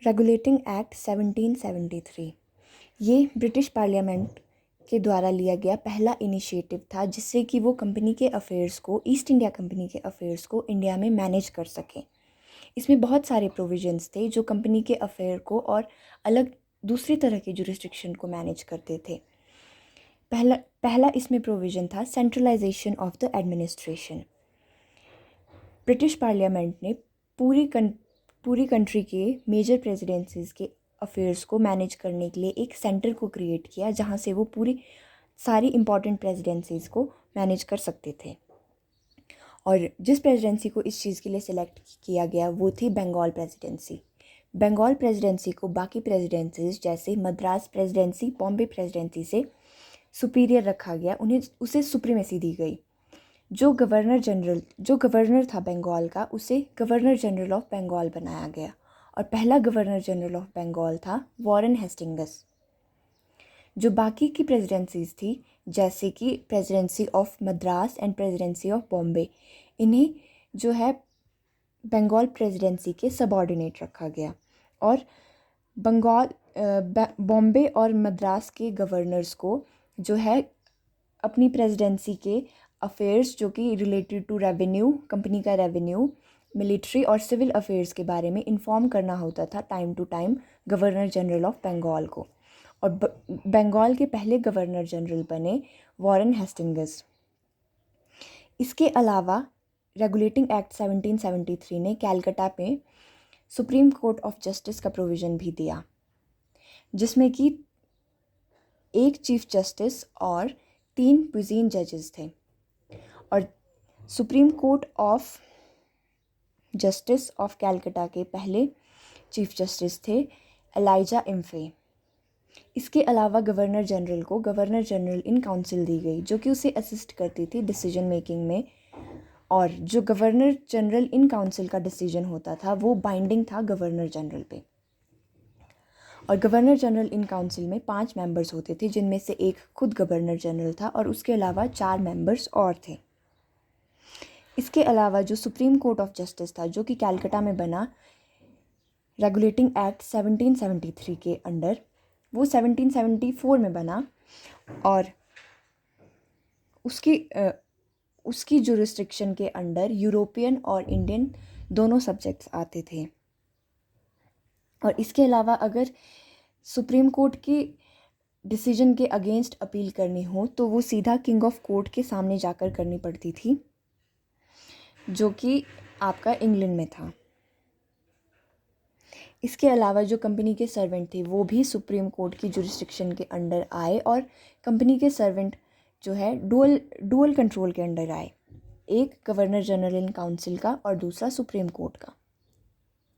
Regulating act 1773 ये British parliament के द्वारा लिया गया पहला इनिशिएटिव था जिससे कि वो कंपनी के अफेयर्स को, ईस्ट इंडिया कंपनी के अफेयर्स को इंडिया में मैनेज कर सकें। इसमें बहुत सारे प्रोविजंस थे जो कंपनी के अफेयर को और अलग दूसरी तरह के जुरिस्डिक्शन को मैनेज करते थे। पहला इसमें प्रोविज़न था centralisation of the administration. British parliament ने पूरी कंट्री के मेजर प्रेसिडेंसीज़ के अफेयर्स को मैनेज करने के लिए एक सेंटर को क्रिएट किया जहाँ से वो सारी इम्पॉर्टेंट प्रेसिडेंसीज़ को मैनेज कर सकते थे। और जिस प्रेसिडेंसी को इस चीज़ के लिए सिलेक्ट किया गया वो थी बंगाल प्रेसिडेंसी। बंगाल प्रेसिडेंसी को बाकी प्रेसिडेंसीज़ जैसे मद्रास प्रेसिडेंसी, बॉम्बे प्रेसिडेंसी से सुपीरियर रखा गया, उसे सुप्रीमेसी दी गई। जो गवर्नर था बंगाल का, उसे गवर्नर जनरल ऑफ बंगाल बनाया गया और पहला गवर्नर जनरल ऑफ बंगाल था वॉरेन हेस्टिंग्स। जो बाकी की प्रेसिडेंसीज थी जैसे कि presidency of Madras and presidency of Bombay, इन्हें जो है बंगाल प्रेसिडेंसी के सबऑर्डिनेट रखा गया और बॉम्बे और मद्रास के गवर्नर्स को जो है अपनी प्रेसिडेंसी के अफेयर्स जो कि रिलेटेड टू रेवेन्यू, कंपनी का रेवेन्यू, मिलिट्री और सिविल अफेयर्स के बारे में इन्फॉर्म करना होता था time to time governor general of Bengal को। और बंगाल के पहले गवर्नर जनरल बने वॉरेन हेस्टिंग्स। इसके अलावा रेगुलेटिंग एक्ट 1773 ने कैलकाटा में सुप्रीम कोर्ट ऑफ जस्टिस का प्रोविज़न भी दिया जिसमें कि एक चीफ जस्टिस और 3 प्यूजीन जजेस थे। और supreme court of justice of Calcutta के पहले चीफ जस्टिस थे एलाइजा इम्फे। इसके अलावा गवर्नर जनरल को गवर्नर जनरल इन काउंसिल दी गई जो कि उसे असिस्ट करती थी डिसीजन मेकिंग में, और जो गवर्नर जनरल इन काउंसिल का डिसीजन होता था वो बाइंडिंग था गवर्नर जनरल पे। और गवर्नर जनरल इन काउंसिल में 5 मेंबर्स होते थे जिनमें से एक खुद गवर्नर जनरल था और उसके अलावा 4 मेंबर्स और थे। इसके अलावा जो सुप्रीम कोर्ट ऑफ जस्टिस था जो कि कैलकाटा में बना रेगुलेटिंग एक्ट 1773 के अंडर, वो 1774 में बना और उसकी जुरिस्डिक्शन के अंडर यूरोपियन और इंडियन दोनों सब्जेक्ट्स आते थे। और इसके अलावा अगर सुप्रीम कोर्ट की डिसीजन के अगेंस्ट अपील करनी हो तो वो सीधा किंग ऑफ कोर्ट के सामने जाकर करनी पड़ती थी जो कि आपका इंग्लैंड में था। इसके अलावा जो कंपनी के सर्वेंट थे वो भी सुप्रीम कोर्ट की जुरिस्डिक्शन के अंडर आए और कंपनी के सर्वेंट जो है डुअल कंट्रोल के अंडर आए, एक गवर्नर जनरल इन काउंसिल का और दूसरा सुप्रीम कोर्ट का।